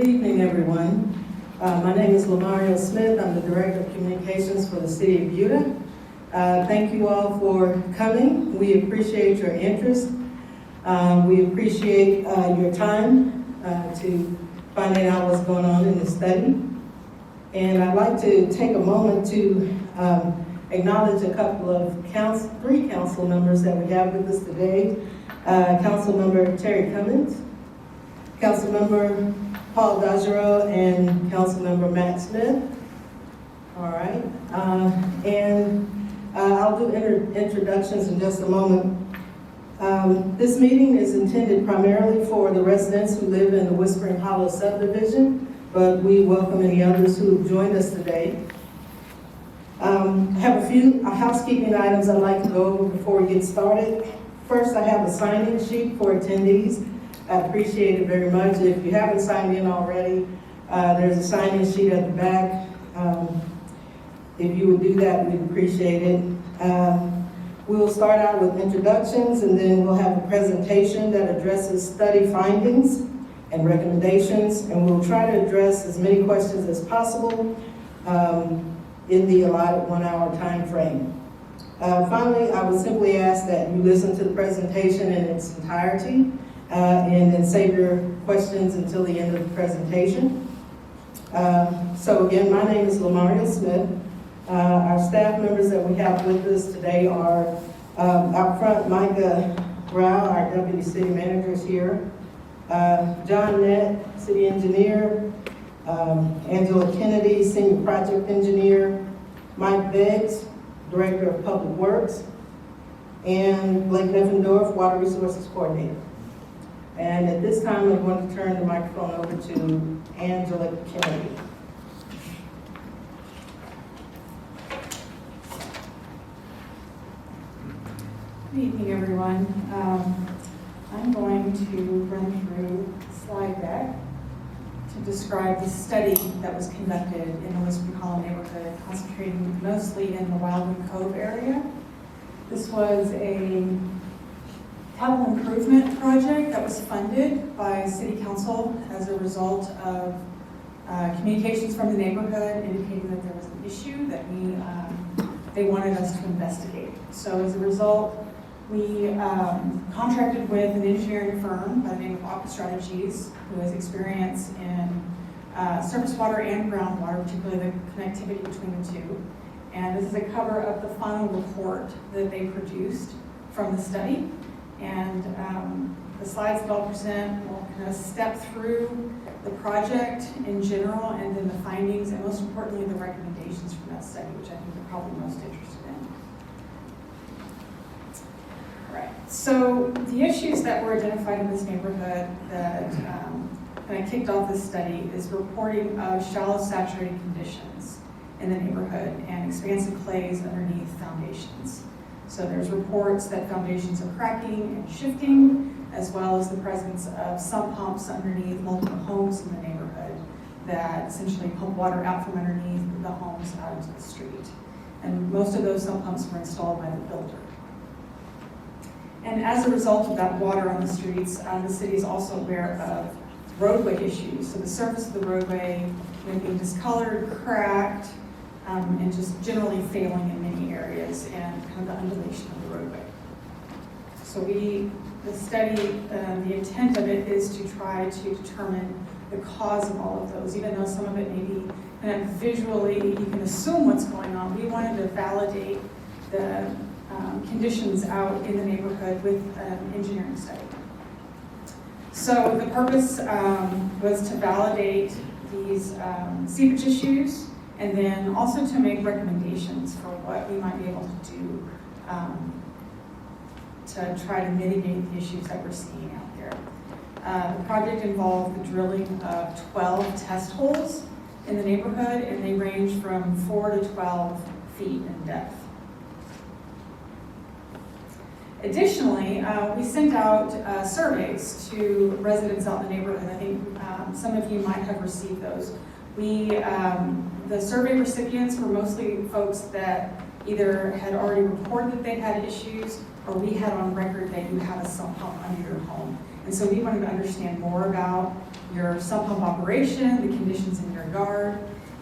Good evening, everyone. My name is Lamario Smith. I'm the Director of Communications for the City of Buda. Thank you all for coming. We appreciate your interest. We appreciate your time to finding out what's going on in the study. And I'd like to take a moment to acknowledge a couple of three council members that we have with us today. Council Member Terry Cummins, Council Member Paul Dajero, and Council Member Matt Smith. All right, I'll do introductions in just a moment. This meeting is intended primarily for the residents who live in the Whispering Hollow subdivision, but we welcome any others who have joined us today. I have a few housekeeping items I'd like to go over before we get started. First, I have a sign-in sheet for attendees. I appreciate it very much. If you haven't signed in already, there's a sign-in sheet at the back. If you would do that, we'd appreciate it. We will start out with introductions, and then we'll have a presentation that addresses study findings and recommendations, and we'll try to address as many questions as possible in the allotted 1 hour time frame. Finally, I would simply ask that you listen to the presentation in its entirety and then save your questions until the end of the presentation. So again, my name is Lamario Smith. Our staff members that we have with us today are out front, Micah Rao, our Deputy City Manager, is here. John Nett, City Engineer. Angela Kennedy, Senior Project Engineer. Mike Beggs, Director of Public Works. And Blake Neffendorf, Water Resources Coordinator. And at this time, I'm going to turn the microphone over to Angela Kennedy. Good evening, everyone. I'm going to run through a slide deck to describe the study that was conducted in the Whispering Hollow neighborhood, concentrating mostly in the Wildwood Cove area. This was a capital improvement project that was funded by City Council as a result of communications from the neighborhood indicating that there was an issue that they wanted us to investigate. So as a result, we contracted with an engineering firm by the name of Aqua Strategies, who has experience in surface water and groundwater, particularly the connectivity between the two. And this is a cover of the final report that they produced from the study. And the slides that I'll present will kind of step through the project in general, and then the findings, and most importantly, the recommendations from that study, which I think you're probably most interested in. All right, so the issues that were identified in this neighborhood that kind of kicked off this study is reporting of shallow saturated conditions in the neighborhood and expansive clays underneath foundations. So there's reports that foundations are cracking and shifting, as well as the presence of sump pumps underneath multiple homes in the neighborhood that essentially pump water out from underneath the homes out into the street. And most of those sump pumps were installed by the builder. And as a result of that water on the streets, the city is also aware of roadway issues. So the surface of the roadway being discolored, cracked, and just generally failing in many areas, and kind of the undulation of the roadway. So the study, the intent of it is to try to determine the cause of all of those, even though some of it may be kind of visually, you can assume what's going on. We wanted to validate the conditions out in the neighborhood with an engineering study. So the purpose was to validate these seepage issues, and then also to make recommendations for what we might be able to do to try to mitigate the issues that we're seeing out there. The project involved the drilling of 12 test holes in the neighborhood, and they range from 4 to 12 feet in depth. Additionally, we sent out surveys to residents out in the neighborhood. I think some of you might have received those. The survey recipients were mostly folks that either had already reported that they had issues, or we had on record that you had a sump pump under your home. And so we wanted to understand more about your sump pump operation, the conditions in your yard,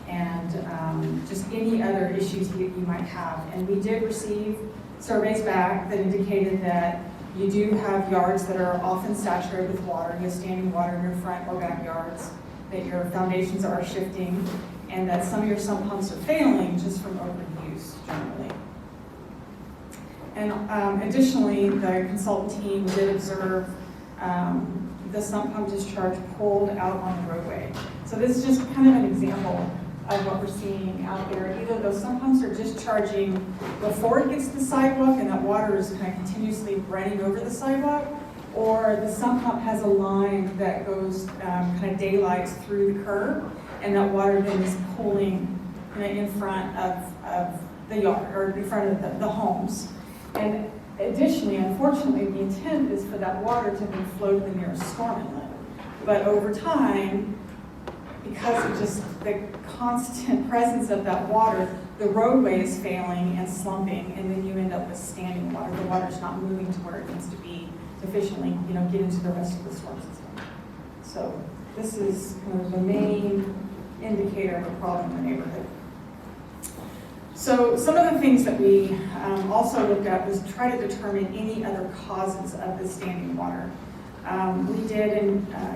and just any other issues that you might have. And we did receive surveys back that indicated that you do have yards that are often saturated with water. You have standing water in your front or backyards, that your foundations are shifting, and that some of your sump pumps are failing just from overuse generally. And additionally, the consultant team did observe the sump pump discharge pulled out on the roadway. So this is just kind of an example of what we're seeing out there. Either those sump pumps are discharging before it gets to the sidewalk and that water is kind of continuously running over the sidewalk, or the sump pump has a line that goes kind of daylights through the curb, and that water then is pooling in front of the yard, or in front of the homes. And additionally, unfortunately, the intent is for that water to be flowed to the nearest storm inlet. But over time, because of just the constant presence of that water, the roadway is failing and slumping, and then you end up with standing water. The water's not moving to where it needs to be to efficiently, get into the rest of the storm system. So this is kind of the main indicator of a problem in the neighborhood. So some of the things that we also looked at was try to determine any other causes of the standing water. We did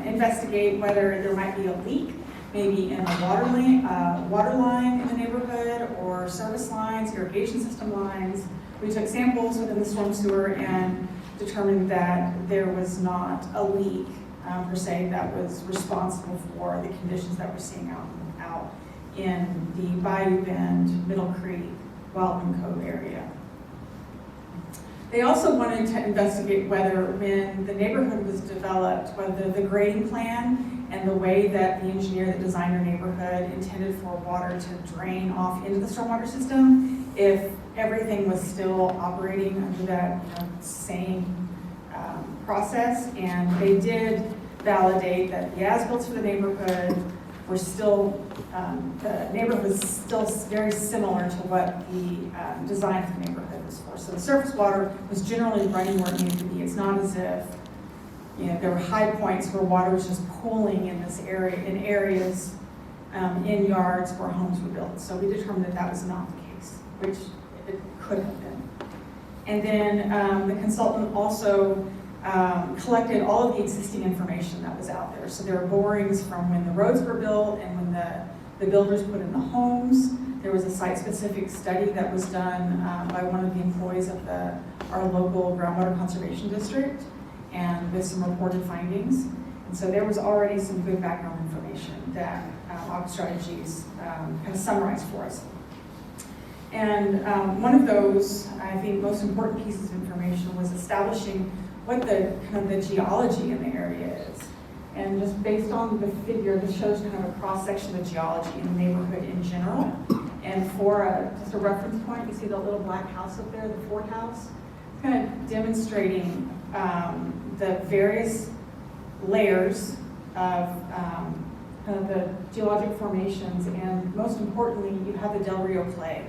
investigate whether there might be a leak, maybe in a water line in the neighborhood, or service lines, irrigation system lines. We took samples within the storm sewer and determined that there was not a leak per se that was responsible for the conditions that we're seeing out in the Bayou Bend, Middle Creek, Wildman Cove area. They also wanted to investigate whether, when the neighborhood was developed, whether the grading plan and the way that the engineer that designed their neighborhood intended for water to drain off into the stormwater system, if everything was still operating under that same process. And they did validate that the as-built for the neighborhood were still, the neighborhood was still very similar to what the design of the neighborhood was for. So the surface water was generally running where it needed to be. It's not as if there were high points where water was just pooling in this area, in areas, in yards where homes were built. So we determined that that was not the case, which it could have been. And then the consultant also collected all of the existing information that was out there. So there were borings from when the roads were built and when the builders put in the homes. There was a site-specific study that was done by one of the employees of our local groundwater conservation district, and with some reported findings. And so there was already some good background information that Aqua Strategies kind of summarized for us. And one of those, I think, most important pieces of information was establishing what the kind of the geology in the area is. And just based on the figure, this shows kind of a cross-section of geology in the neighborhood in general. And for just a reference point, you see the little black house up there, the Ford House, kind of demonstrating the various layers of kind of the geologic formations. And most importantly, you have the Del Rio clay.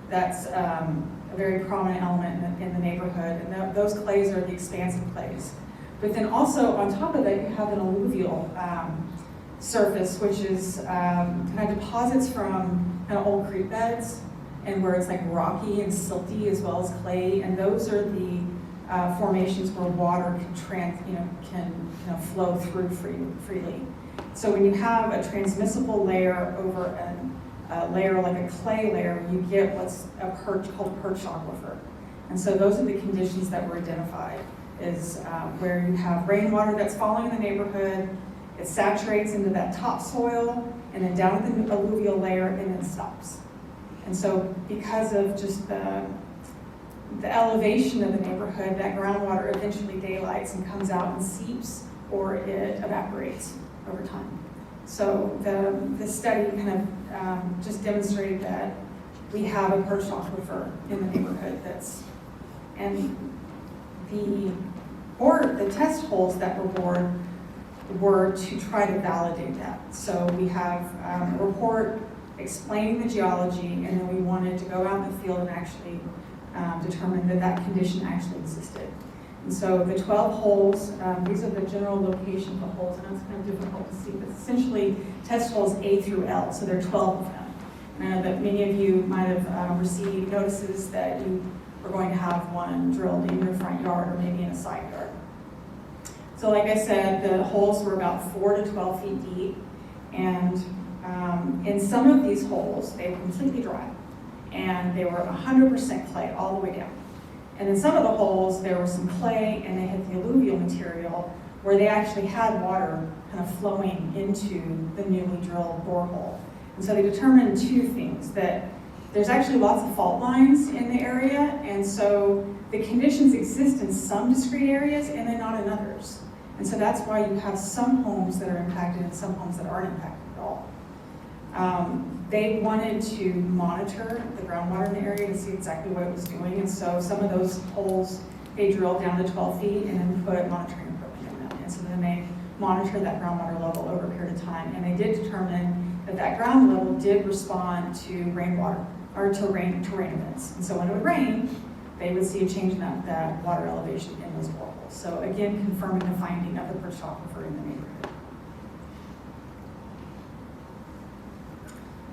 That's a very prominent element in the neighborhood, and those clays are the expansive clays. But then also on top of that, you have an alluvial surface, which is kind of deposits from kind of old creek beds, and where it's like rocky and silty as well as clay, and those are the formations where water can flow through freely. So when you have a transmissible layer over a layer like a clay layer, you get what's called a perch aquifer. And so those are the conditions that were identified, is where you have rainwater that's falling in the neighborhood, it saturates into that topsoil, and then down to the alluvial layer, and then stops. And so because of just the elevation of the neighborhood, that groundwater eventually daylights and comes out and seeps, or it evaporates over time. So the study kind of just demonstrated that we have a perch aquifer in the neighborhood and the test holes that were bored were to try to validate that. So we have a report explaining the geology, and then we wanted to go out in the field and actually determine that condition actually existed. And so the 12 holes, these are the general location of the holes, and it's kind of difficult to see, but essentially test holes A through L, so there are 12 of them. And I know that many of you might have received notices that you are going to have one drilled in your front yard or maybe in a side yard. So like I said, the holes were about 4 to 12 feet deep, and in some of these holes, they were completely dry, and they were 100% clay all the way down. And in some of the holes, there was some clay, and they had the alluvial material where they actually had water kind of flowing into the newly drilled borehole. And so they determined two things, that there's actually lots of fault lines in the area, and so the conditions exist in some discrete areas and then not in others. And so that's why you have some homes that are impacted and some homes that aren't impacted at all. They wanted to monitor the groundwater in the area to see exactly what it was doing, and so some of those holes, they drilled down to 12 feet and then put monitoring equipment in them. And so then they monitored that groundwater level over a period of time, and they did determine that that ground level did respond to rainwater, or to rain events. And so when it would rain, they would see a change in that water elevation in those boreholes. So again, confirming the finding of the perched aquifer in the neighborhood.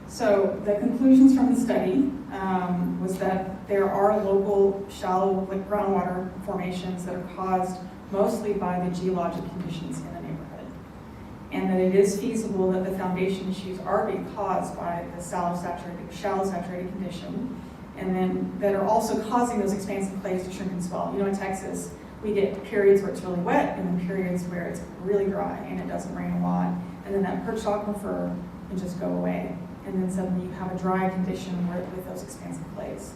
So the conclusions from the study was that there are local shallow groundwater formations that are caused mostly by the geologic conditions in the neighborhood, and that it is feasible that the foundation issues are being caused by the shallow saturated condition, and then that are also causing those expansive clays to shrink and swell. You know, in Texas, we get periods where it's really wet and then periods where it's really dry and it doesn't rain a lot, and then that perched aquifer can just go away. And then suddenly you have a dry condition with those expansive clays.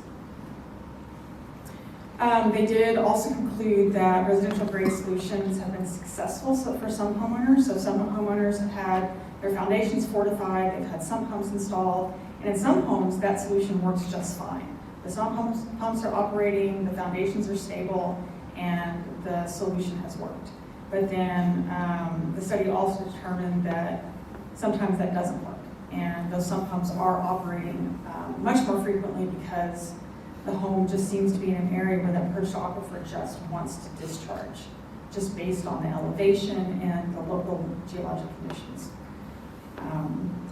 They did also conclude that residential grade solutions have been successful for some homeowners. So some homeowners have had their foundations fortified, they've had sump pumps installed, and in some homes that solution works just fine. The sump pumps are operating, the foundations are stable, and the solution has worked. But then the study also determined that sometimes that doesn't work. And those sump pumps are operating much more frequently because the home just seems to be in an area where that perched aquifer just wants to discharge, just based on the elevation and the local geologic conditions.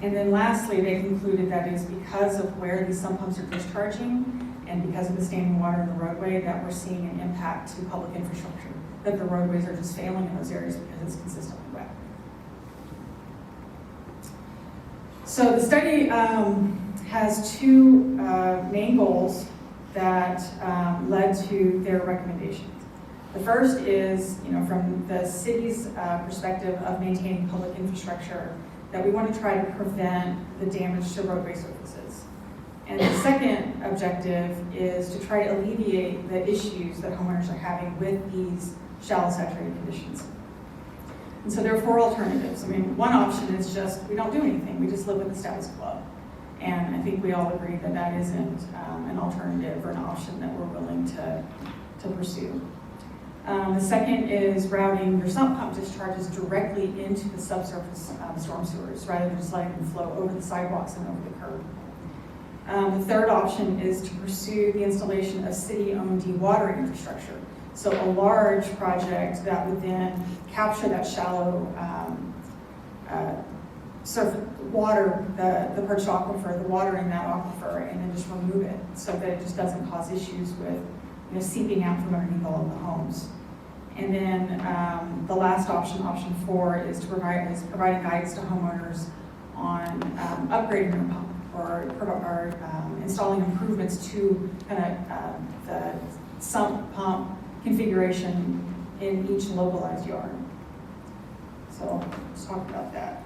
And then lastly, they concluded that it's because of where these sump pumps are discharging and because of the standing water in the roadway that we're seeing an impact to public infrastructure, that the roadways are just failing in those areas because it's consistently wet. So the study has two main goals that led to their recommendations. The first is, from the city's perspective of maintaining public infrastructure, that we want to try to prevent the damage to roadway surfaces. And the second objective is to try to alleviate the issues that homeowners are having with these shallow saturated conditions. And so there are four alternatives. I mean, one option is just, we don't do anything, we just live with the status quo. And I think we all agree that that isn't an alternative or an option that we're willing to pursue. The second is routing your sump pump discharges directly into the subsurface storm sewers, rather than just letting them flow over the sidewalks and over the curb. The third option is to pursue the installation of City OMD water infrastructure. So a large project that would then capture that shallow surface water, the perched aquifer, the water in that aquifer, and then just remove it so that it just doesn't cause issues with seeping out from underneath all of the homes. And then the last option, option 4, is providing guidance to homeowners on upgrading their pump or installing improvements to the sump pump configuration in each localized yard. So let's talk about that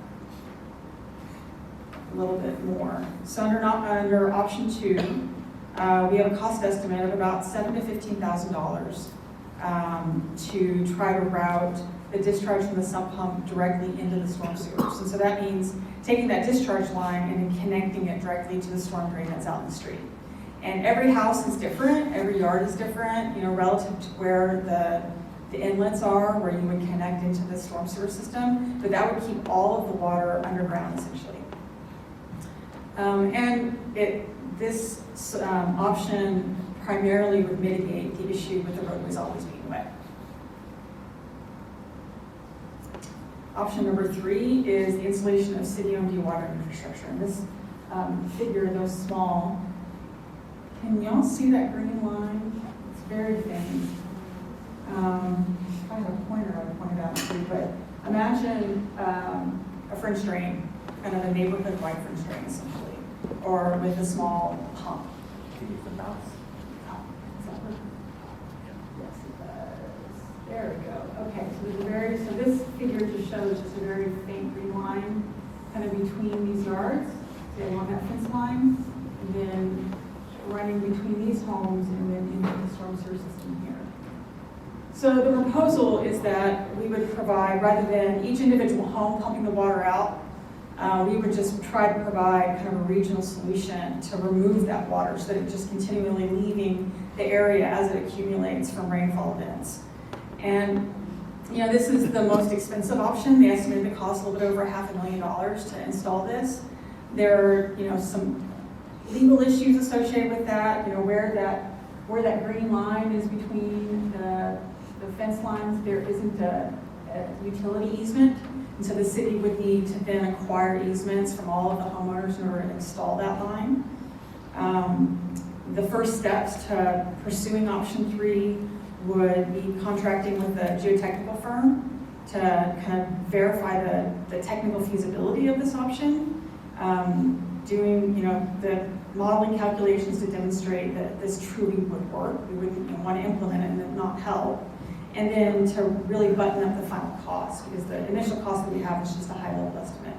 a little bit more. So under option 2, we have a cost estimate of about $7,000 to $15,000 to try to route the discharge from the sump pump directly into the storm sewers. And so that means taking that discharge line and then connecting it directly to the storm drain that's out in the street. And every house is different, every yard is different, relative to where the inlets are, where you would connect into the storm sewer system, but that would keep all of the water underground essentially. This option primarily would mitigate the issue with the roadways always being wet. Option number 3 is the installation of City OMD water infrastructure. And this figure, though small, can y'all see that green line? It's very faint. If I had a pointer, I would point it out to you, but imagine a French drain, kind of a neighborhood-wide French drain, essentially, or with a small pump. Can you use the mouse? Oh, does that work? Yes, it does. There we go. Okay, so this figure just shows just a very faint green line, kind of between these yards, so along that fence line, and then running between these homes and then into the storm sewer system here. So the proposal is that we would provide, rather than each individual home pumping the water out, we would just try to provide kind of a regional solution to remove that water so that it's just continually leaving the area as it accumulates from rainfall events. And this is the most expensive option. They estimated the cost a little bit over $500,000 to install this. There are some legal issues associated with that. Where that green line is between the fence lines, there isn't a utility easement. And so the city would need to then acquire easements from all of the homeowners in order to install that line. The first steps to pursuing option 3 would be contracting with a geotechnical firm to kind of verify the technical feasibility of this option, doing the modeling calculations to demonstrate that this truly would work. We wouldn't want to implement it and then not help. And then to really button up the final cost, because the initial cost that we have is just a high-level estimate.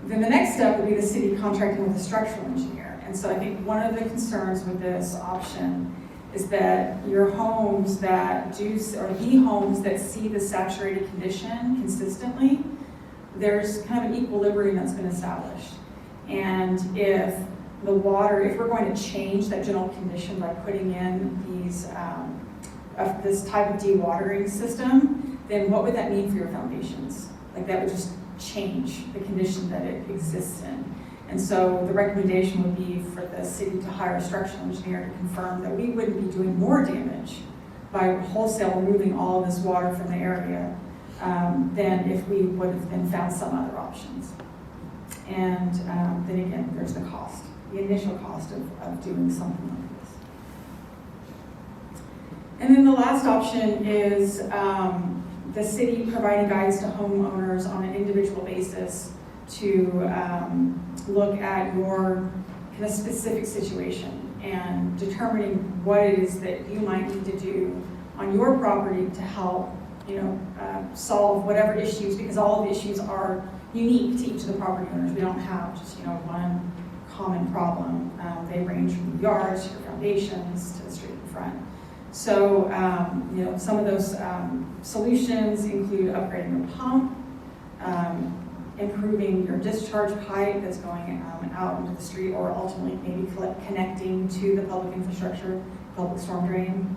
Then the next step would be the city contracting with a structural engineer. And so I think one of the concerns with this option is that your homes that or the homes that see the saturated condition consistently, there's kind of an equilibrium that's been established. And if we're going to change that general condition by putting in these this type of dewatering system, then what would that mean for your foundations? Like, that would just change the condition that it exists in. And so the recommendation would be for the city to hire a structural engineer to confirm that we wouldn't be doing more damage by wholesale removing all of this water from the area than if we would have then found some other options. And then again, there's the cost, the initial cost of doing something like this. And then the last option is the city providing guidance to homeowners on an individual basis to look at your kind of specific situation and determining what it is that you might need to do on your property to help solve whatever issues, because all of the issues are unique to each of the property owners. We don't have just one common problem. They range from the yards to your foundations to the street in front. So some of those solutions include upgrading your pump, improving your discharge pipe that's going out into the street, or ultimately maybe connecting to the public infrastructure, public storm drain.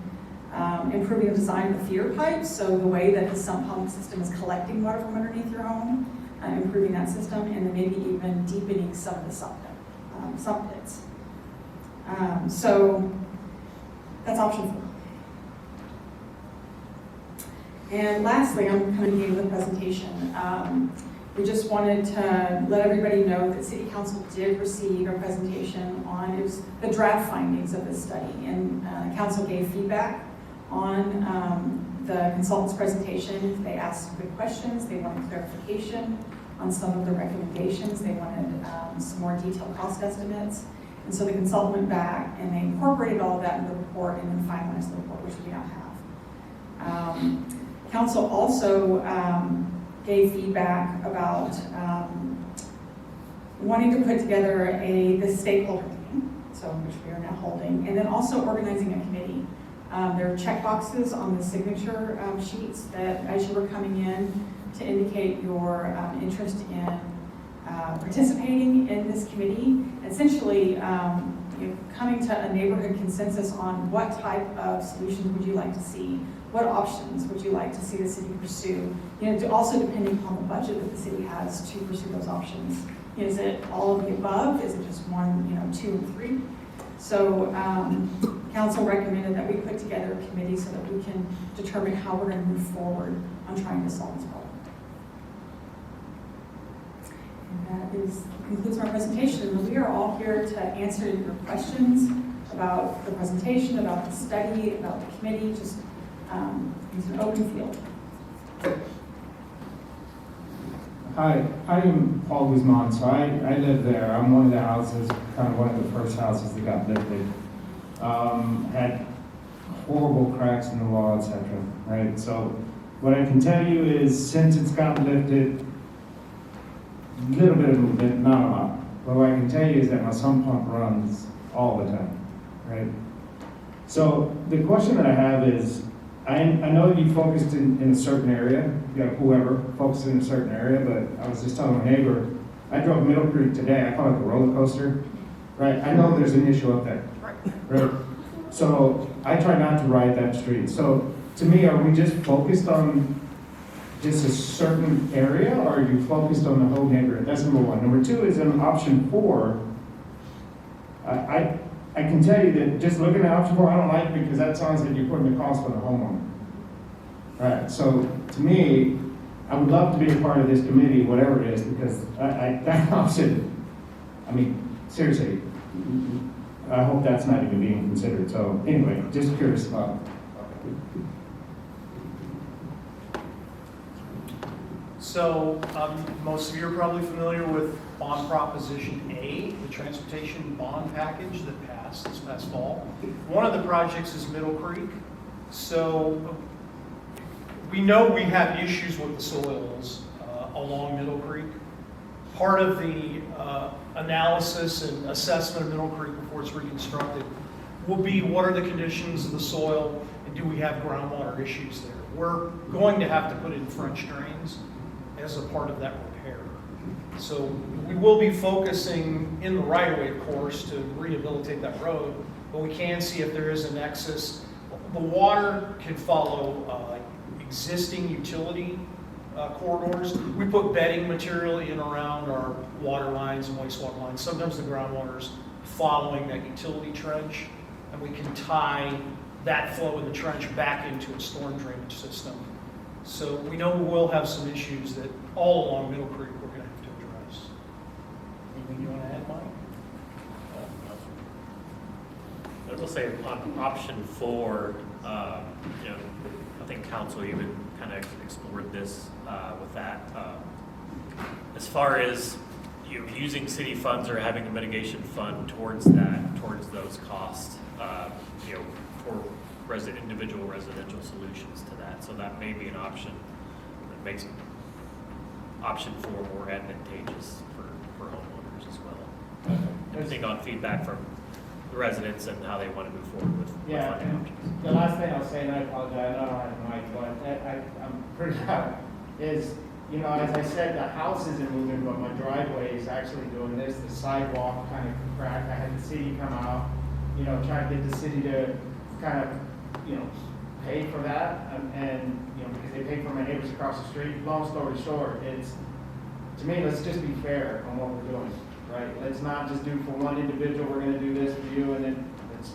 Improving the design of the feeder pipes, so the way that the sump pump system is collecting water from underneath your home, improving that system, and then maybe even deepening some of the sump pits. So that's option 4. And lastly, I'm coming to you with a presentation. We just wanted to let everybody know that City Council did receive a presentation on the draft findings of this study, and Council gave feedback on the consultant's presentation. They asked good questions, they wanted clarification on some of the recommendations, they wanted some more detailed cost estimates, and so the consultant went back and they incorporated all of that in the report and then finalized the report, which we now have. Council also gave feedback about wanting to put together the stakeholder meeting, so which we are now holding, and then also organizing a committee. There are check boxes on the signature sheets that, as you were coming in, to indicate your interest in participating in this committee. Essentially, coming to a neighborhood consensus on what type of solutions would you like to see, what options would you like to see the city pursue, also depending upon the budget that the city has to pursue those options. Is it all of the above? Is it just 1, 2, and 3? So council recommended that we put together a committee so that we can determine how we're going to move forward on trying to solve this problem. this concludes my presentation. We are all here to answer your questions about the presentation, about the study, about the committee. Just it's an open field. Hi, I am Paul Guzman, so I live there. I'm one of the houses, kind of one of the first houses that got lifted. Had horrible cracks in the wall, etc. Right? So what I can tell you is since it's gotten lifted, a little bit of movement, not a lot. But what I can tell you is that my sump pump runs all the time. Right? So the question that I have is, I know that you focused in a certain area, you know, whoever focused in a certain area, but I was just telling my neighbor, I drove Middle Creek today, I call it the roller coaster, right? I know there's an issue up there, right? So I try not to ride that street. So to me, are we just focused on just a certain area, or are you focused on the whole neighborhood? That's number one. Number two is in option 4, I can tell you that just looking at option 4, I don't like it because that sounds like you're putting the cost on the homeowner. Right, so to me, I would love to be a part of this committee, whatever it is, because that option, I mean, seriously, I hope that's not even being considered. So anyway, just curious about. So most of you are probably familiar with bond proposition A, the transportation bond package that passed this past fall. One of the projects is Middle Creek. So we know we have issues with the soils along Middle Creek. Part of the analysis and assessment of Middle Creek before it's reconstructed will be what are the conditions of the soil and do we have groundwater issues there. We're going to have to put in French drains as a part of that repair. So we will be focusing in the right-of-way, of course, to rehabilitate that road, but we can see if there is a nexus. The water can follow existing utility corridors. We put bedding material in around our water lines and wastewater lines. Sometimes the groundwater's following that utility trench, and we can tie that flow in the trench back into a storm drainage system. So we know we will have some issues that all along Middle Creek we're going to have to address. Anything you want to add, Mike? I will say on option 4, I think council even kind of explored this with that. As far as using city funds or having a mitigation fund towards those costs, for individual residential solutions to that. So that may be an option that makes option 4 more advantageous for homeowners as well. Depending on feedback from the residents and how they want to move forward with funding options. The last thing I'll say, and I apologize, I don't have a mic, but I'm pretty proud, is, as I said, the house isn't moving, but my driveway is actually doing this. The sidewalk kind of cracked. I had the city come out, try to get the city to kind of, pay for that, and because they pay for my neighbors across the street. Long story short, to me, let's just be fair on what we're doing, right? Let's not just do for one individual, we're going to do this for you, and then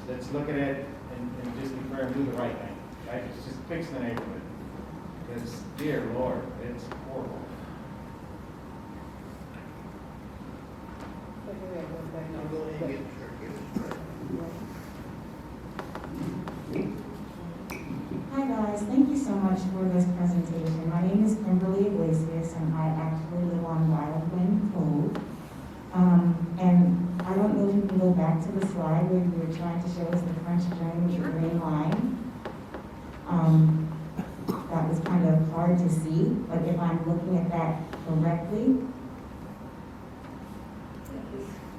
let's look at it and just be fair and do the right thing, right? It's just fix the neighborhood, because dear Lord, it's horrible. Hi guys, thank you so much for this presentation. My name is Kimberly Iglesias and I actually live on Wildwind Cove. And I don't know if you can go back to the slide where you were trying to show us the French drain with the green line. That was kind of hard to see, but if I'm looking at that correctly,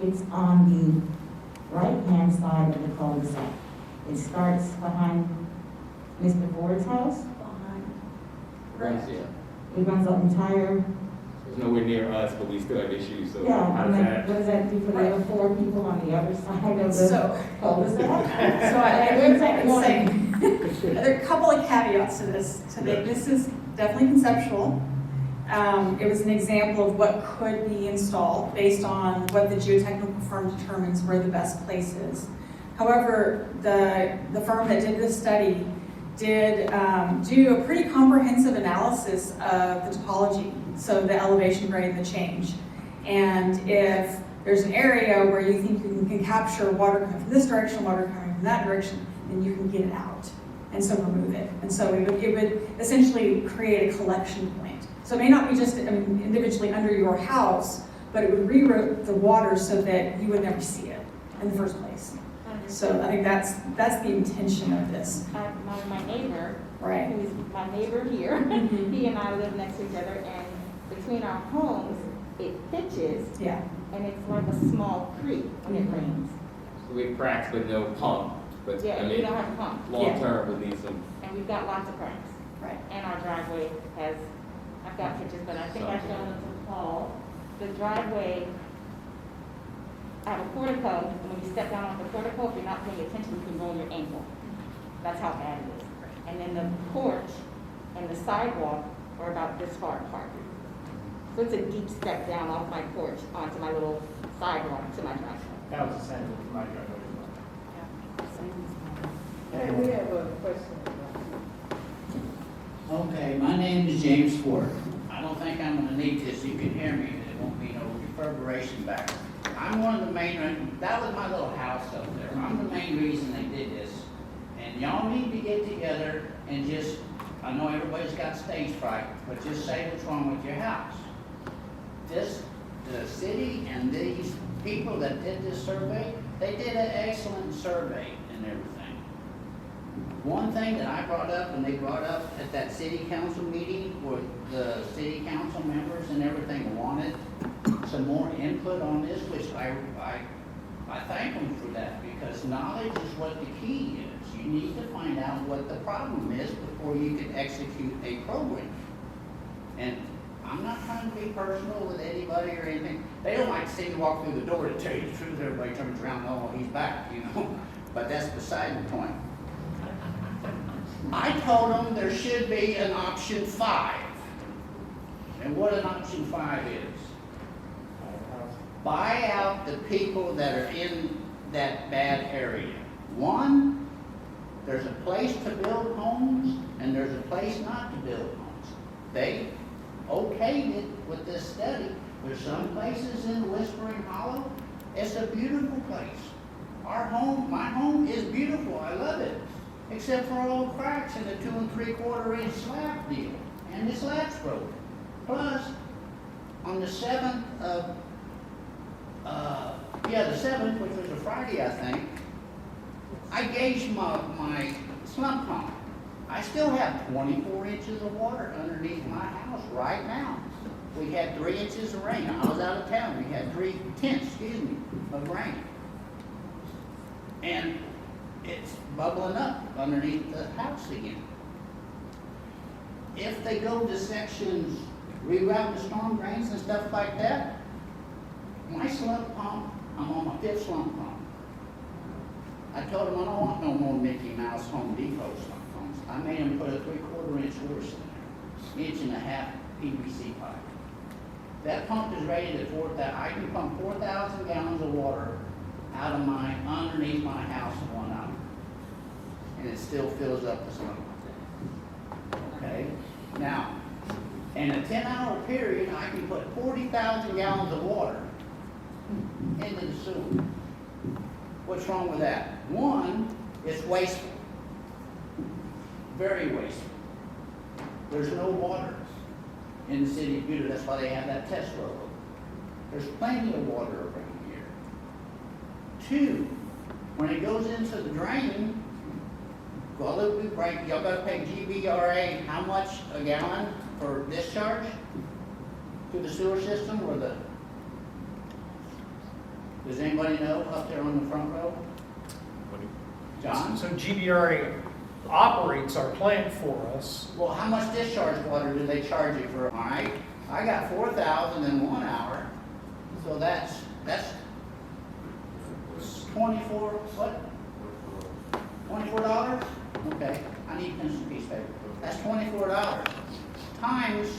it's on the right-hand side of the cul-de-sac. It starts behind Mr. Ford's house. It runs the entire. It's nowhere near us, but we still have issues, so Yeah, how and does then that? what does that do for the other 4 people on the other side of the So cul-de-sac? I would say, there are a couple of caveats to this. This is definitely conceptual. It was an example of what could be installed based on what the geotechnical firm determines where the best place is. However, the firm that did this study did do a pretty comprehensive analysis of the topology, so the elevation grade and the change. And if there's an area where you think you can capture water coming from this direction, water coming from that direction, then you can get it out and so remove it. And so it would essentially create a collection point. So it may not be just individually under your house, but it would reroute the water so that you would never see it in the first place. So I think that's the intention of this. My neighbor, Right. who's my neighbor here, Mhm. he and I live next to each other, and between our homes, it pitches, Yeah. and it's like a small creek when it rains. So we have cracks with no pump, but I Yeah, we mean, don't have a pump, long term, we need some. and we've got lots of cracks. Right. And our driveway has, I've got pictures, but I think I showed them to Paul. The driveway, I have a portico, and when you step down off the portico, if you're not paying attention, you can roll your ankle. That's how bad it is. And then the porch and the sidewalk are about this far apart. So it's a deep step down off my porch onto my little sidewalk to my driveway. That was the same with my driveway. Hey, we have a question. Okay, my name is James Ford. I don't think I'm gonna need this, you can hear me, there won't be no reverberation back. I'm one of the main, that was my little house up there, I'm the main reason they did this. And y'all need to get together and just, I know everybody's got stage fright, but just say what's wrong with your house. The city and these people that did this survey, they did an excellent survey and everything. One thing that I brought up, and they brought up at that city council meeting, where the city council members and everything wanted some more input on this, which I thank them for that, because knowledge is what the key is. You need to find out what the problem is before you can execute a program. And I'm not trying to be personal with anybody or anything. They don't like to see me walk through the door to tell you the truth. Everybody turns around, oh, he's back, you know. But that's beside the point. I told them there should be an option 5. And what an option 5 is. Buy out the people that are in that bad area. One, there's a place to build homes and there's a place not to build homes. They okayed it with this study. There's some places in Whispering Hollow, it's a beautiful place. My home is beautiful, I love it. Except for all the cracks in the 2 3/4 inch slab deal. And the slab's broken. Plus, on the 7th of, the 7th, which was a Friday, I think, I gauged my slump pump. I still have 24 inches of water underneath my house right now. We had 3 inches of rain. I was out of town. We had 3/10 of rain. And it's bubbling up underneath the house again. If they go to sections, reroute the storm drains and stuff like that, my slump pump, I'm on my 5th slump pump. I told them I don't want no more Mickey Mouse Home Depot slump pumps. I made them put a 3/4 inch horse in there, 1.5 inch PVC pipe. That pump is rated at 4,000. I can pump 4,000 gallons of water out of underneath my house in 1 hour. And it still fills up the slump. Okay? Now, in a 10-hour period, I can put 40,000 gallons of water into the sewer. What's wrong with that? One, it's wasteful. Very wasteful. There's no water in the city of Buda. That's why they have that test road. There's plenty of water around here. 2, when it goes into the drain, y'all gotta pay GBRA how much a gallon for discharge to the sewer system or does anybody know up there on the front row? John? So GBRA operates our plant for us. Well, how much discharge water do they charge you for? All right, I got 4,000 in 1 hour, so that's 24, what? $24? Okay, I need a piece of paper. That's $24 times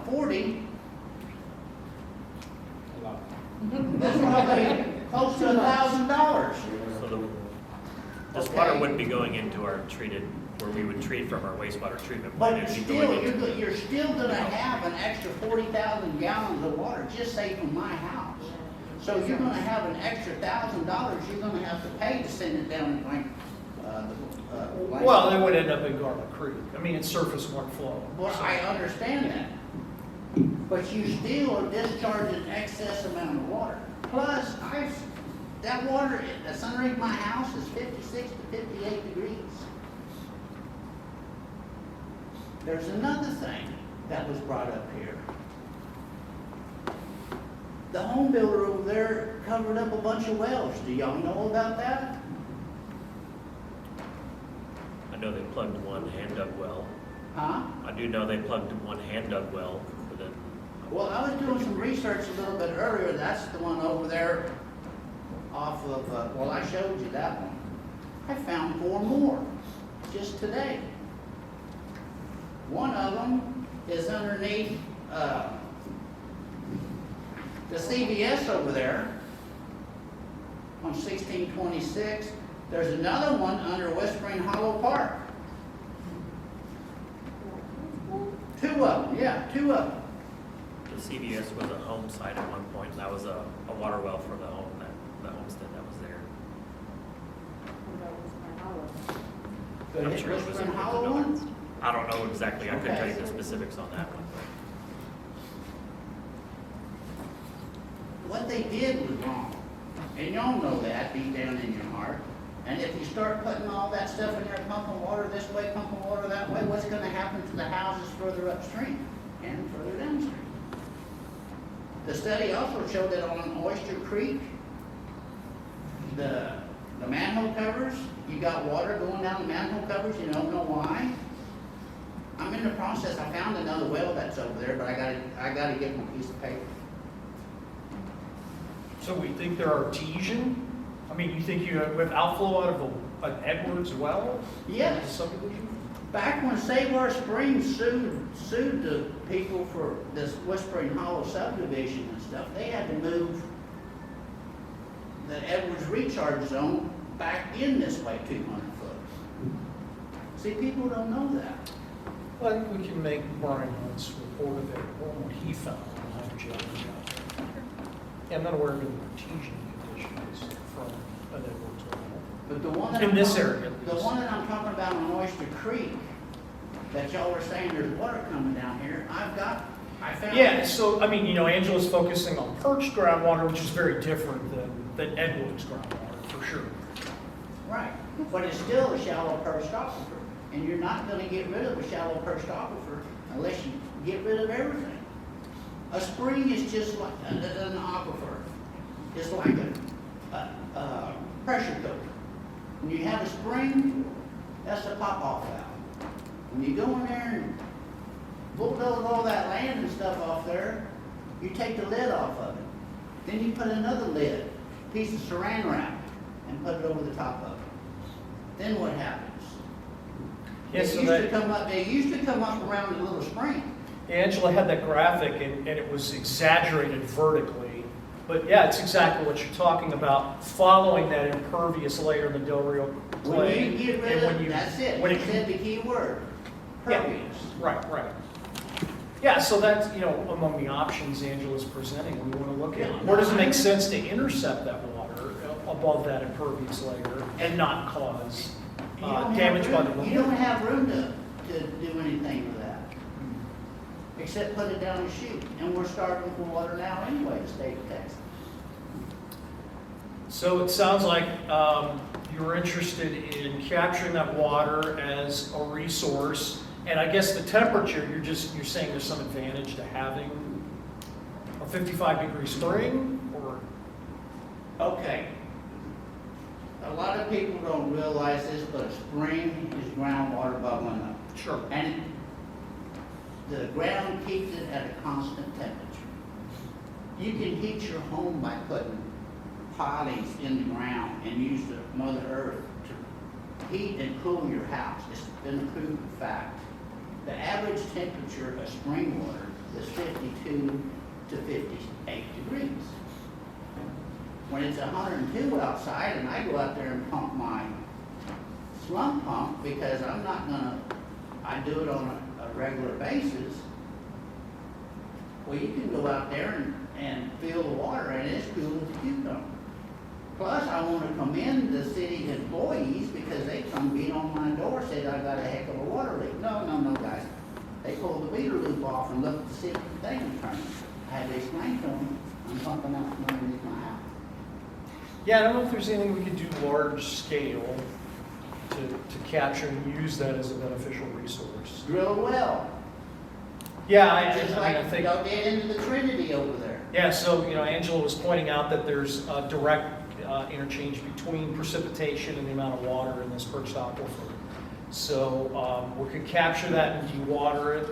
40. That's probably close to $1,000. So this water wouldn't be going into our treated where we would treat from our wastewater treatment But plant. you're It'd be going still, into- you're still gonna have an extra 40,000 gallons of water, just say from my house. So you're gonna have an extra $1,000 you're gonna have to pay to send it down like, Well, it would end up in Garlic Creek. I mean, it's surface water flow. Well, I understand that. But you still are discharging excess amount of water. Plus, that water that's underneath my house is 56 to 58 degrees. There's another thing that was brought up here. The home builder over there covered up a bunch of wells. Do y'all know about that? I know they plugged one hand-dug well. Huh? I do know they plugged one hand-dug well for the, Well, I was doing some research a little bit earlier. That's the one over there off of, well, I showed you that one. I found 4 more just today. One of them is underneath the CVS over there on 1626. There's another one under Whispering Hollow Park. 2 of them, yeah, 2 of them. the CVS was a home site at one point, and that was a water well for the home, the homestead that was there. The I'm sure it was Whispering in Hollow the one? north. I don't know exactly, I couldn't Okay. tell you the specifics on that one. What they did was wrong. And y'all know that deep down in your heart. And if you start putting all that stuff in there, pumping water this way, pumping water that way, what's gonna happen to the houses further upstream and further downstream? The study also showed that on Oyster Creek, the manhole covers, you got water going down the manhole covers, you don't know why. I'm in the process, I found another well that's over there, but I gotta get my piece of paper. So we think they're artesian? I mean, you think you have outflow out of an Edwards well? Yes. Subdivision? Back when Savoir Springs sued the people for this Whispering Hollow subdivision and stuff, they had to move the Edwards recharge zone back in this way 200 foot. See, people don't know that. Well, I think we can make Brian Hunt's report available on what he found on hydrogeology out there. Yeah, I'm not aware of any artesian conditions from an Edwards well. But the one that In I'm this talking- area, at The least. one that I'm talking about on Oyster Creek, that y'all were saying there's water coming down here, I found. Yeah, so, I mean, Angela's focusing on perched groundwater, which is very different than Edwards groundwater, for sure. Right, but it's still a shallow perched aquifer, and you're not gonna get rid of a shallow perched aquifer unless you get rid of everything. A spring is just like an aquifer. It's like a pressure cooker. When you have a spring, that's a pop-off valve. When you go in there and bulldoze all that land and stuff off there, you take the lid off of it. Then you put another lid, piece of saran wrap, and put it over the top of it. Then what happens? Yeah, so They used to come up around the little spring. Angela had that graphic and it was exaggerated vertically. But yeah, it's exactly what you're talking about, following that impervious layer in the Del Rio When clay. you get rid and when of, you- that's it, when you said the key word, Yeah. pervious. Right. Yeah, so that's, among the options Angela's presenting, we want to look at. Yeah. Where does it make sense to intercept that water above that impervious layer and not cause You don't have damage by the room- water? You don't have room to do anything with that, except put it down the chute. And we're starving for water now anyway, the state of Texas. So it sounds like you're interested in capturing that water as a resource. And I guess the temperature, you're saying there's some advantage to having a 55-degree spring, or? Okay. A lot of people don't realize this, but a spring is groundwater bubbling up. Sure. And the ground keeps it at a constant temperature. You can heat your home by putting pilings in the ground and use the Mother Earth to heat and cool your house. It's been a proven fact. The average temperature of spring water is 52 to 58 degrees. When it's 102 outside and I go out there and pump my slump pump because I'm not gonna, I do it on a regular basis. Well, you can go out there and fill the water and it's cool as a cucumber. Plus, I want to commend the city employees because they come beat on my door, said I got a heck of a water leak. No, guys. They pulled the meter loop off and looked to see if the thing was turning. I had to explain to them, I'm pumping out from underneath my house. Yeah, I don't know if there's anything we could do large scale to capture and use that as a beneficial resource. Drill a well. Yeah, Just I like think. y'all did into the Trinity over there. Yeah, so, Angela was pointing out that there's a direct interchange between precipitation and the amount of water in this perched aquifer. So we could capture that and dewater it,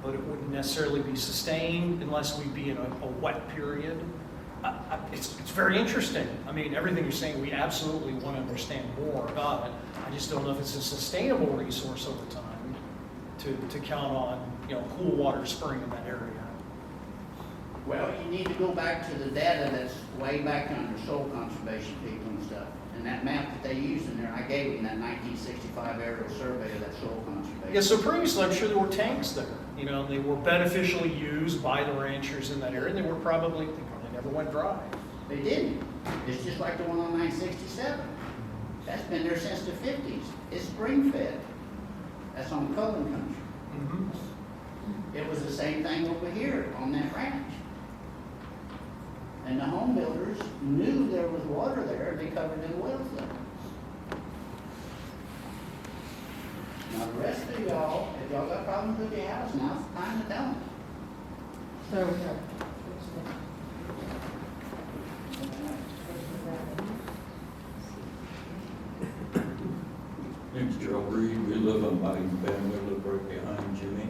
but it wouldn't necessarily be sustained unless we'd be in a wet period. It's very interesting. I mean, everything you're saying, we absolutely want to understand more about it. I just don't know if it's a sustainable resource over time to count on, cool water spring in that area. Well, you need to go back to the data that's way back under soil conservation people and stuff. And that map that they used in there, I gave them that 1965 aerial survey of that soil conservation. Yeah, so previously, I'm sure there were tanks there. They were beneficially used by the ranchers in that area. They probably never went dry. They didn't. It's just like the one on 967. That's been there since the 50s. It's spring fed. That's on Cove country. Mm-hmm. It was the same thing over here on that ranch. And the home builders knew there was water there, they covered their wells there. Now the rest of y'all, if y'all got problems with your house, now's the time to tell them. So, Name's Joe Reed. We live on Mighty Bend. We live right behind Jimmy.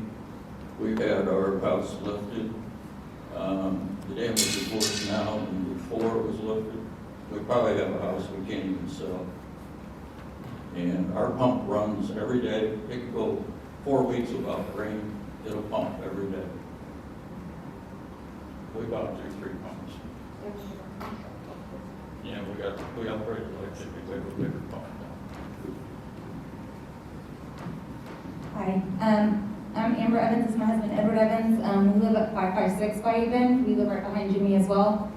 We've had our house lifted. The damage is worse now than before it was lifted. We probably have a house we can't even sell. And our pump runs every day. It could go 4 weeks without rain. It'll pump every day. We bought 3 pumps. Yeah, we upgraded electric. We have a bigger pump now. Hi, I'm Amber Evans, this is my husband Edward Evans. We live at 556 Bayou Bend. We live right behind Jimmy as well.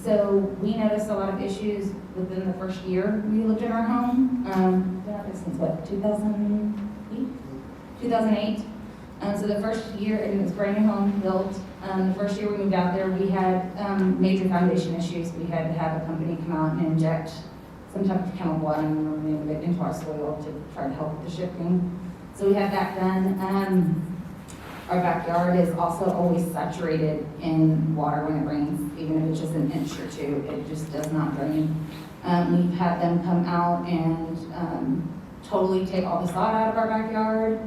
So we noticed a lot of issues within the first year we lived in our home. Been out there since what, 2008? 2008. So the first year, and it was a brand new home built. The first year we moved out there, we had major foundation issues. We had to have a company come out and inject some type of chemical, I don't remember it, into our soil to try to help with the shifting. So we had that done. Our backyard is also always saturated in water when it rains, even if it's just an inch or two, it just does not drain. We've had them come out and totally take all the sod out of our backyard.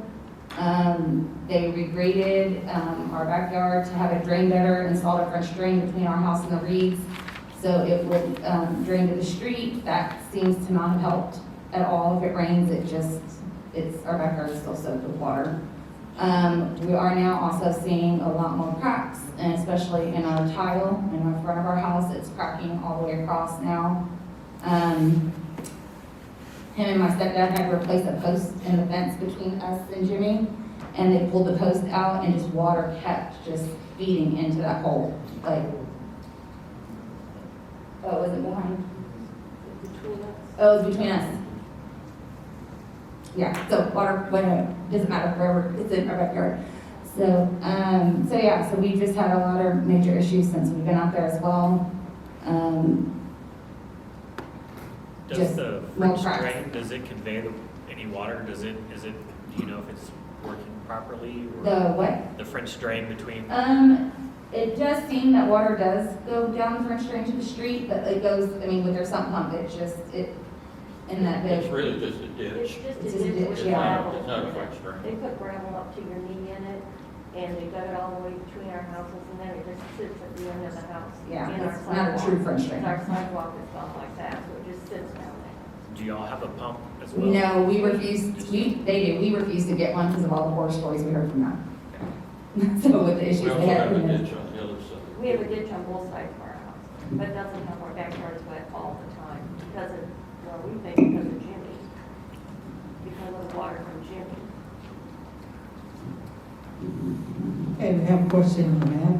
They regraded our backyard to have it drain better, installed a French drain between our house and the reeds, so it would drain to the street. That seems to not have helped at all. If it rains, our backyard is still soaked with water. We are now also seeing a lot more cracks, and especially in our tile in the front of our house, it's cracking all the way across now. Him and my stepdad had to replace a post in the fence between us and Jimmy, and they pulled the post out and just water kept just feeding into that hole. Like, oh, was it behind? Oh, it was between us. Yeah, so water, doesn't matter wherever, it's in our backyard. So yeah, so we've just had a lot of major issues since we've been out there as well. Does just the more French cracks. drain, does it convey any water? Do you know if it's working properly? Or The what? the French drain between, It does seem that water does go down the French drain to the street, but it goes, with their sump pump, in that big. It's really just a It's ditch. just a It's just a ditch ditch, with yeah. gravel. It's not a French drain. They put gravel up to your knee in it, and they dug it all the way between our houses, and then it just sits at the end of the house. Yeah, in our it's not a sidewalk. true French drain. It's our sidewalk that's gone like that, so it just sits down there. do y'all have a pump as well? No, we refuse to get one because of all the horror stories we heard from them. So with the issues We also they had. have a ditch on the other side. We have a ditch on both sides of our house, but it doesn't have our backyards wet all the time, because of Jimmy. water from Jimmy. Okay, we have a question on that.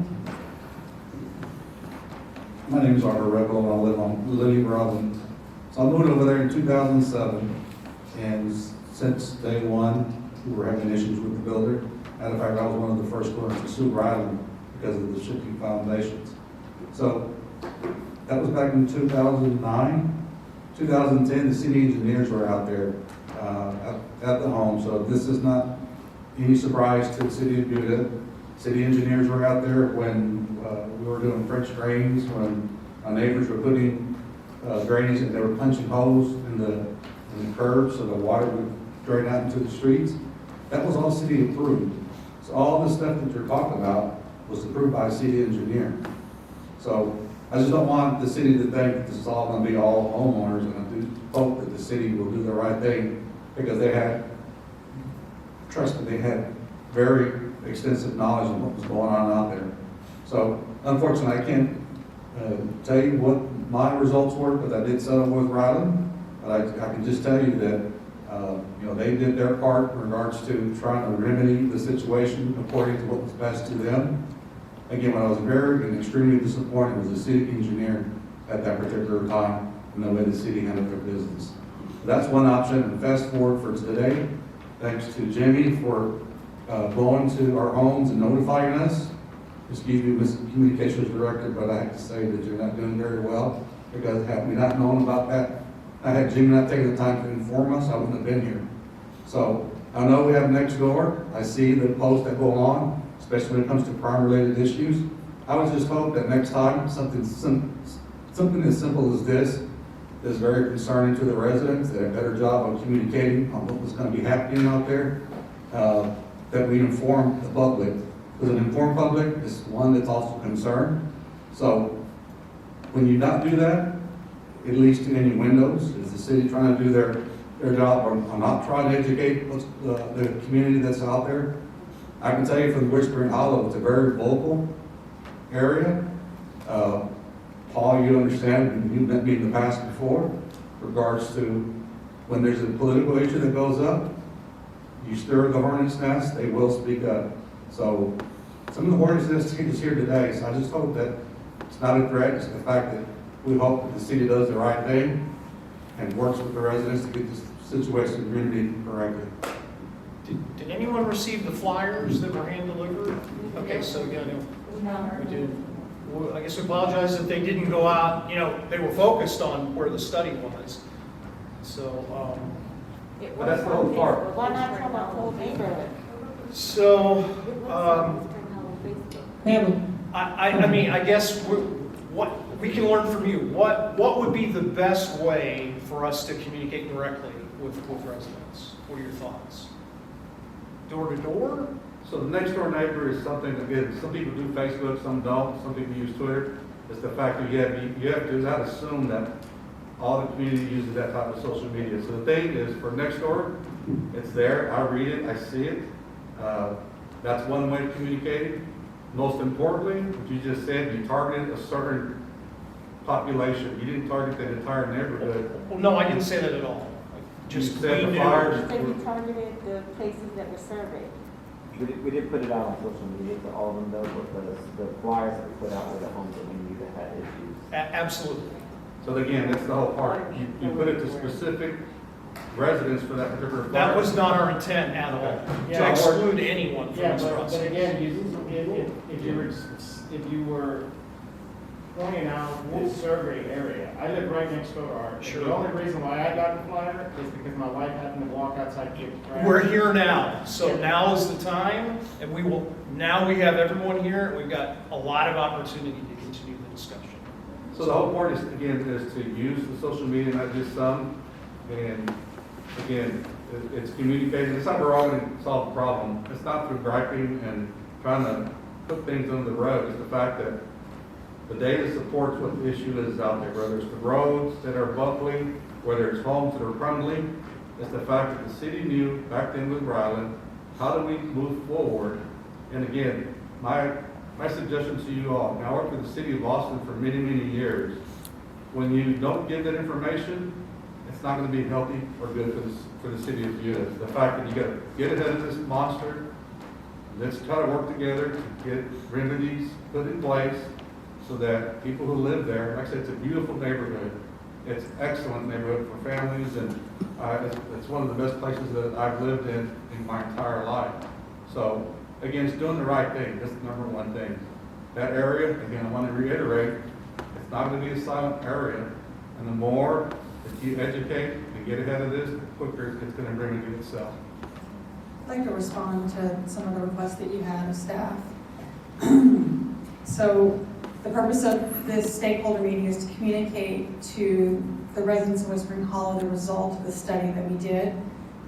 My name is Robert Rebel, and I live on Lily Robin. So I moved over there in 2007, and since day one, we were having issues with the builder. Matter of fact, I was one of the first ones to sue Ryland because of the shifting foundations. So that was back in 2009. 2010, the city engineers were out there at the home, so this is not any surprise to the city of Buda. City engineers were out there when we were doing French drains, when our neighbors were putting drainage and they were punching holes in the curbs so the water would drain out into the streets. That was all city approved. So all the stuff that you're talking about was approved by a city engineer. So I just don't want the city to think that this is all going to be all homeowners, and I do hope that the city will do the right thing, because they had, trust me, they had very extensive knowledge of what was going on out there. So unfortunately, I can't tell you what my results were, because I did settle with Ryland, but I can just tell you that they did their part in regards to trying to remedy the situation according to what was best to them. Again, what I was very and extremely disappointed was the city engineer at that particular time and the way the city handled their business. That's one option. And fast forward for today, thanks to Jimmy for going to our homes and notifying us. Excuse me, Mr. Communications Director, but I have to say that you're not doing very well, because had we not known about that, I had Jimmy not taken the time to inform us, I wouldn't have been here. So I know we have next door. I see the posts that go on, especially when it comes to crime-related issues. I would just hope that next time something as simple as this is very concerning to the residents, that a better job of communicating on what was going to be happening out there, that we inform the public. Because an informed public is one that's also concerned. So when you not do that, it leads to any windows. Is the city trying to do their job, or not trying to educate the community that's out there? I can tell you from Whispering Hollow, it's a very vocal area. Paul, you understand, you've met me in the past before, regards to when there's a political issue that goes up, you stir the hornet's nest, they will speak up. So some of the hornet's nest is here today, so I just hope that it's not a threat, it's the fact that we hope that the city does the right thing and works with the residents to get this situation remedied correctly. Did anyone receive the flyers that were hand-delivered? Okay, so, yeah, we did. Well, I guess we apologize that they didn't go out, they were focused on where the study was. So, But that's the whole part. Why not from a whole neighborhood? so, Ma'am, I mean, I guess what we can learn from you. What would be the best way for us to communicate directly with residents? What are your thoughts? Door to door? So the next door neighbor is something, again, some people do Facebook, some don't, some people use Twitter. It's the fact that you have to not assume that all the community uses that type of social media. So the thing is, for next door, it's there, I read it, I see it. That's one way of communicating. Most importantly, what you just said, you targeted a certain population. You didn't target the entire neighborhood. Well, no, I didn't say that at all. Just You said we the knew. fires. So you targeted the places that were surveyed. We did put it out on social media for all of them though, because the flyers that we put out were the homes that we knew that had issues. Absolutely. So again, that's the whole part. You put it to specific residents for that particular fire. That was not our intent at all, Yeah. to exclude anyone from Yeah, this but process. again, if you were pointing out this survey area, I live right next door to ours. Sure. The only reason why I got the flyer is because my wife happened to walk outside to get the trash. We're here now, so now is the time, and now we have everyone here, and we've got a lot of opportunity to continue the discussion. So the whole point is, again, is to use the social media, not just some. And again, it's communicating. It's not we're all going to solve the problem. It's not through griping and trying to put things under the rug. It's the fact that the data supports what the issue is out there, whether it's the roads that are buckling, whether it's homes that are crumbling. It's the fact that the city knew back then with Ryland, how do we move forward? And again, my suggestion to you all, now I worked for the city of Austin for many, many years. When you don't give that information, it's not gonna be healthy or good for the city of Buda. The fact that you gotta get ahead of this monster, let's try to work together to get remedies put in place so that people who live there, like I said, it's a beautiful neighborhood. It's excellent neighborhood for families, and it's one of the best places that I've lived in my entire life. So, again, it's doing the right thing. That's the number one thing. That area, again, I want to reiterate, it's not going to be a silent area. And the more that you educate and get ahead of this, the quicker it's going to remedy itself. I'd like to respond to some of the requests that you had of staff. So the purpose of this stakeholder meeting is to communicate to the residents of Whispering Hollow the result of the study that we did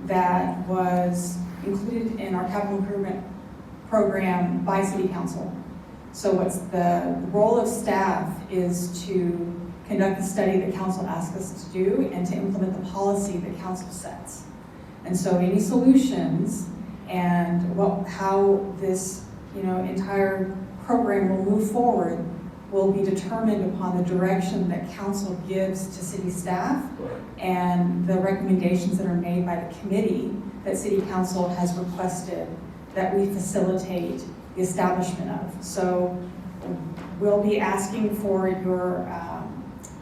that was included in our capital improvement program by City Council. So what's the role of staff is to conduct the study that council asks us to do and to implement the policy that council sets. And so any solutions and how this entire program will move forward will be determined upon the direction that council gives to city staff and the recommendations that are made by the committee that city council has requested that we facilitate the establishment of. So we'll be asking for your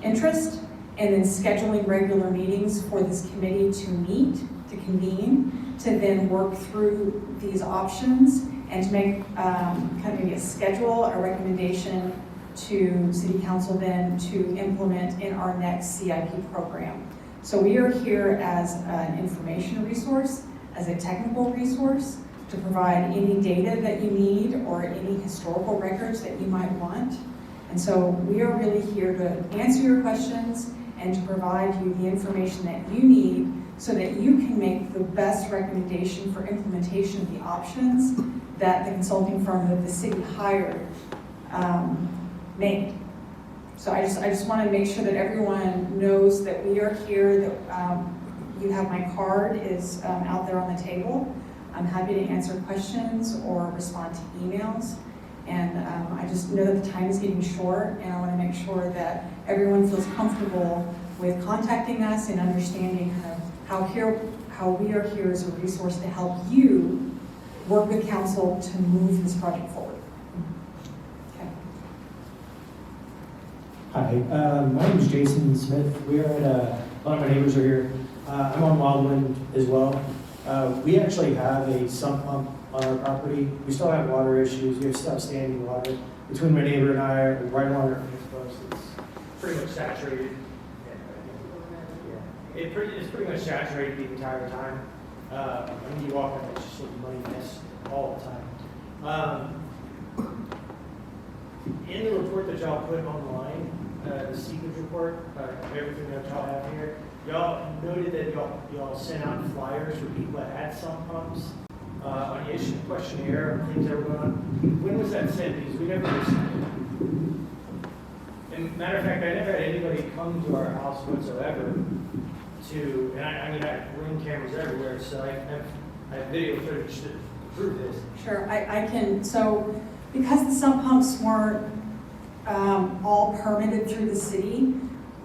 interest and then scheduling regular meetings for this committee to meet, to convene, to then work through these options and to make kind of maybe a schedule, a recommendation to City Council then to implement in our next CIP program. So we are here as an information resource, as a technical resource, to provide any data that you need or any historical records that you might want. And so we are really here to answer your questions and to provide you the information that you need so that you can make the best recommendation for implementation of the options that the consulting firm that the city hired made. So I just want to make sure that everyone knows that we are here, that you have my card is out there on the table. I'm happy to answer questions or respond to emails. And I just know that the time is getting short, and I want to make sure that everyone feels comfortable with contacting us and understanding kind of how we are here as a resource to help you work with council to move this project forward. Okay. Hi, my name is Jason Smith. We are at a lot of my neighbors are here. I'm on Wildwind as well. We actually have a sump pump on our property. We still have water issues. We have still standing water. Between my neighbor and I, right along our fence post, it's pretty much saturated. It's pretty much saturated the entire time. When you walk on it, it's just a muddy mess all the time. In the report that y'all put online, the Seepage report, everything that y'all have here, y'all noted that y'all sent out flyers for people that had sump pumps on the issue questionnaire and things that were going on. When was that sent? Because we never received it. And matter of fact, I never had anybody come to our house whatsoever to, and I mean, I have ring cameras everywhere, so I have video footage to prove this. Sure, I can. So because the sump pumps weren't all permitted through the city,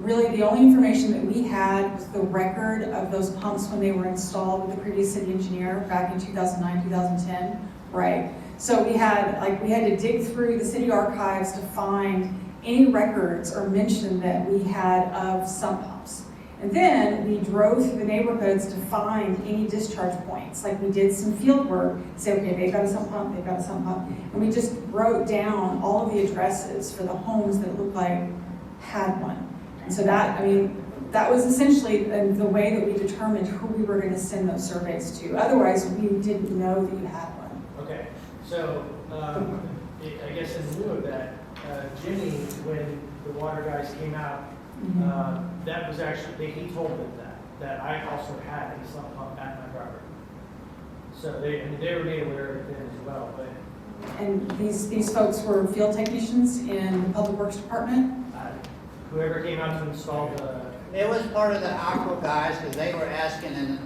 really the only information that we had was the record of those pumps when they were installed with the previous city engineer back in 2009, 2010, right? So we had to dig through the city archives to find any records or mention that we had of sump pumps. And then we drove through the neighborhoods to find any discharge points. Like we did some field work, say, okay, they've got a sump pump, they've got a sump pump. And we just wrote down all of the addresses for the homes that looked like had one. And so that was essentially the way that we determined who we were going to send those surveys to. Otherwise, we didn't know that you had one. Okay, so I guess in lieu of that, Jimmy, when the water guys came out, that was actually, he told them that I also had a sump pump at my property. So they were made aware of it then as well. But And these folks were field technicians in the Public Works Department? whoever came out to install the... It was part of the Aqua guys, because they were asking, and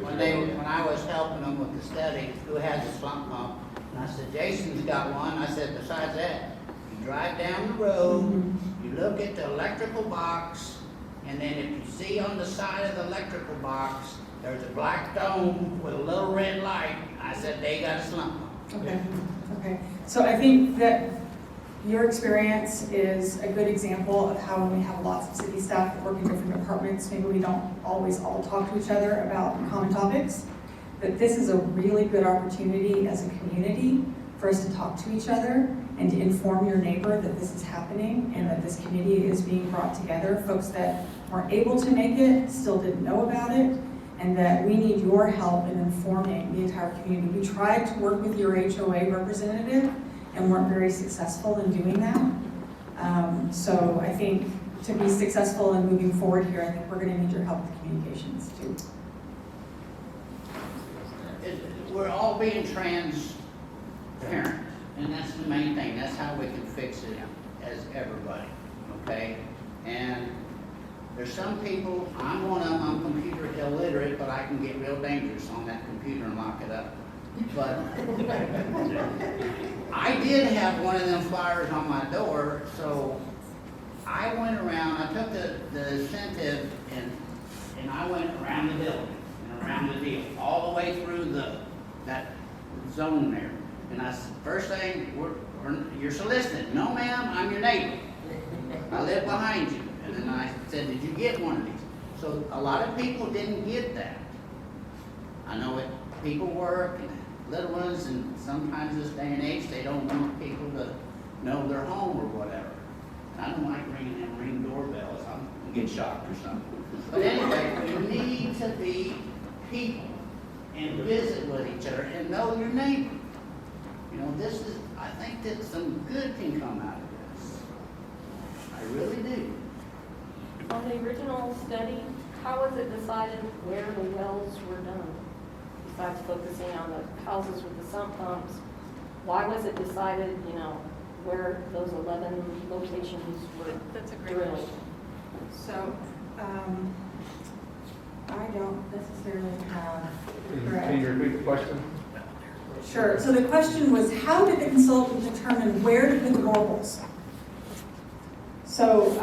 when I was helping them with the study, who has a sump pump, and I said, Jason's got one. I said, besides that, you drive down the road, you look at the electrical box, and then if you see on the side of the electrical box, there's a black dome with a little red light, I said, they got a slump pump. Okay, okay. So I think that your experience is a good example of how when we have lots of city staff that work in different departments, maybe we don't always all talk to each other about common topics, that this is a really good opportunity as a community for us to talk to each other and to inform your neighbor that this is happening and that this committee is being brought together. Folks that weren't able to make it still didn't know about it, and that we need your help in informing the entire community. We tried to work with your HOA representative and weren't very successful in doing that. So I think to be successful in moving forward here, I think we're going to need your help with communications too. We're all being transparent, and that's the main thing. That's how we can fix it as everybody, okay? And there's some people, I'm one of them, I'm computer illiterate, but I can get real dangerous on that computer and lock it up. But I did have one of them flyers on my door, so I went around, I took the incentive and I went around the building and around the deal, all the way through that zone there. And I said, first thing, you're solicited. No ma'am, I'm your neighbor. I live behind you. And then I said, did you get one of these? So a lot of people didn't get that. I know it, people work and little ones, and sometimes this day and age, they don't want people to know their home or whatever. And I don't like ringing them ring doorbells. I'm gonna get shocked or something. But anyway, you need to be people and visit with each other and know your neighbor. You know, this is, I think that some good can come out of this. I really do. On the original study, how was it decided where the wells were done? Besides focusing on the houses with the sump pumps, why was it decided, you know, where those 11 locations were That's a great drilled? question. So, I don't necessarily have. Can you repeat the question? Sure. So the question was, how did the consultant determine where to put the boreholes? So,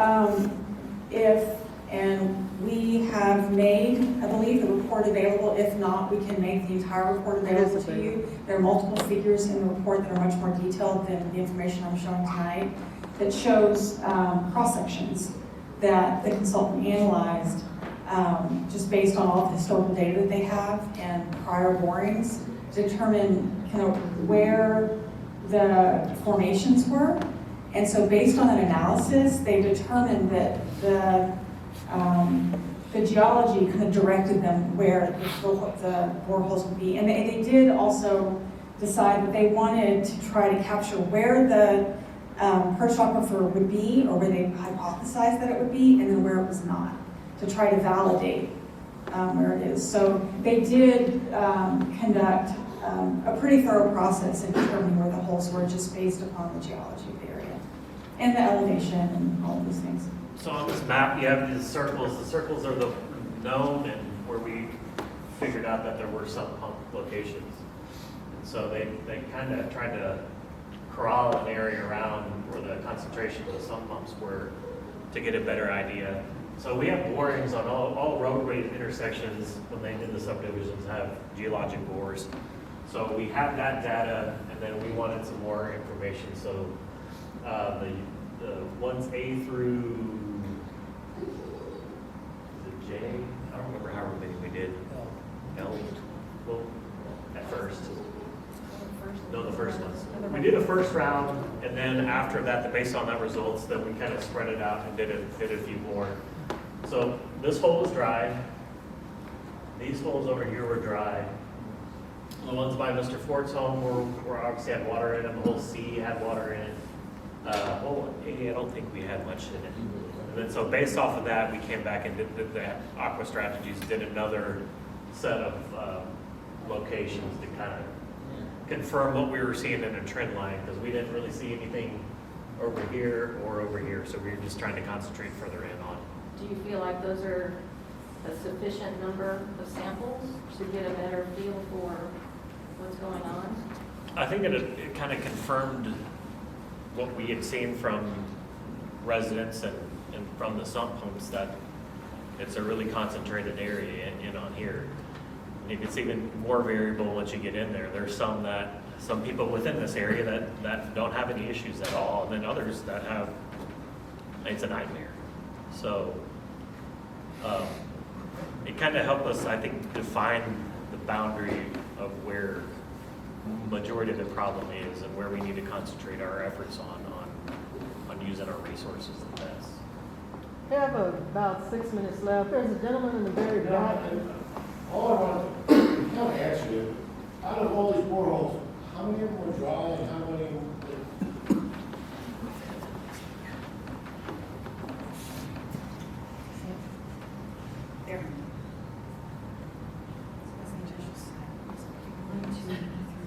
and we have made, I believe, the report available. If not, we can make the entire report available to you. There are multiple figures in the report that are much more detailed than the information I'm showing tonight that shows cross-sections that the consultant analyzed just based on all the historical data that they have and prior borings to determine kind of where the formations were. And so based on that analysis, they determined that the geology kind of directed them where the boreholes would be. And they did also decide that they wanted to try to capture where the perched aquifer would be, or where they hypothesized that it would be, and then where it was not, to try to validate where it is. So they did conduct a pretty thorough process in determining where the holes were, just based upon the geology of the area and the elevation and all of those things. So on this map, you have these circles. The circles are the known and where we figured out that there were some pump locations. And so they kind of tried to corral an area around where the concentrations of sump pumps were to get a better idea. So we have borings on all roadway intersections when they did the subdivisions have geologic bores. So we have that data, and then we wanted some more information. So the ones A through is it J? I don't remember how many we did. L. Well, at first. No, the first ones. We did a first round, and then after that, based on that results, then we kind of spread it out and did a few more. So this hole was dry. These holes over here were dry. The ones by Mr. Fort's home were obviously had water in them. The whole C had water in it. Well, A, I don't think we had much in it. And then so based off of that, we came back and did the Aqua Strategies, did another set of locations to kind of confirm what we were seeing in a trend line, because we didn't really see anything over here or over here. So we were just trying to concentrate further in on. Do you feel like those are a sufficient number of samples to get a better feel for what's going on? I think it kind of confirmed what we had seen from residents and from the sump pumps, that It's a really concentrated area in on here. And it gets even more variable once you get in there. There's some people within this area that don't have any issues at all, and then others that have, it's a nightmare. So it kind of helped us, I think, define the boundary of where majority of the problem is and where we need to concentrate our efforts on using our resources the best. We have about 6 minutes left. There's a gentleman in the very back. All I want to kind of ask you, out of all these boreholes, how many of them are dry and how many? There. 1, 2, 3,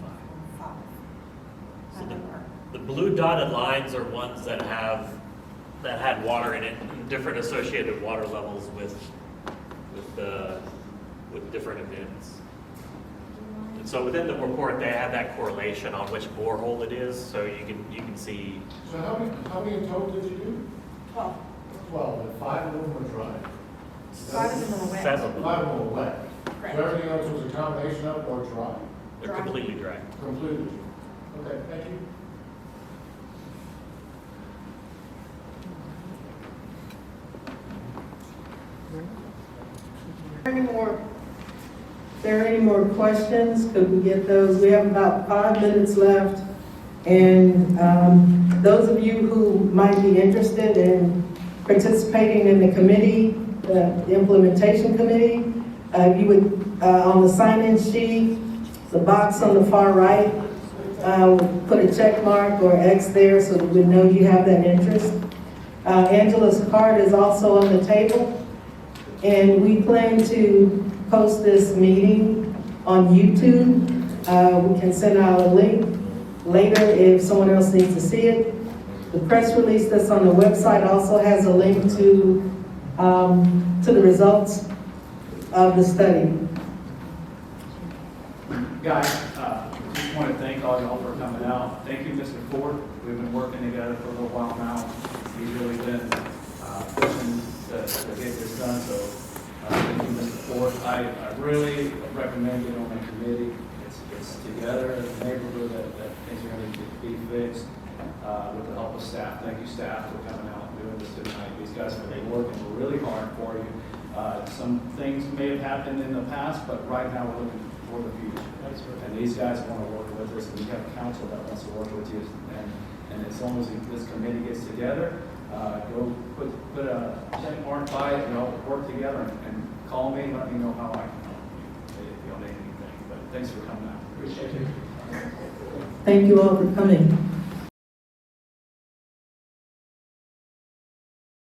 4, 5. So the blue dotted lines are ones that had water in it, and different associated water levels with different events. And so within the report, they have that correlation on which borehole it is, so you can see. So how many in total did you do? 12. 12, and 5 of them were dry. 5 of them are wet. 7 of them. 5 of them were wet. Correct. So everything else was a combination of or dry? They're completely dry. Completely. Okay, thank you. If there are any more questions, could we get those? We have about 5 minutes left. And those of you who might be interested in participating in the committee, the implementation committee, you would, on the sign-in sheet, the box on the far right, put a check mark or X there so that we know you have that interest. Angela's card is also on the table. And we plan to post this meeting on YouTube. We can send out a link later if someone else needs to see it. The press release that's on the website also has a link to the results of the study. Guys, just want to thank all y'all for coming out. Thank you, Mr. Ford. We've been working together for a little while now. He's really been pushing to get this done, so thank you, Mr. Ford. I really recommend it on the committee. It's together as a neighborhood that things are going to be fixed with the help of staff. Thank you, staff, for coming out and doing this tonight. These guys have been working really hard for you. Some things may have happened in the past, but right now we're looking for the future. And these guys want to work with us, and we have a council that wants to work with you. And as long as this committee gets together, go put a check mark by it, and all work together, and call me and let me know how I can help you if you don't need anything. But thanks for coming out. Appreciate it. Thank you all for coming.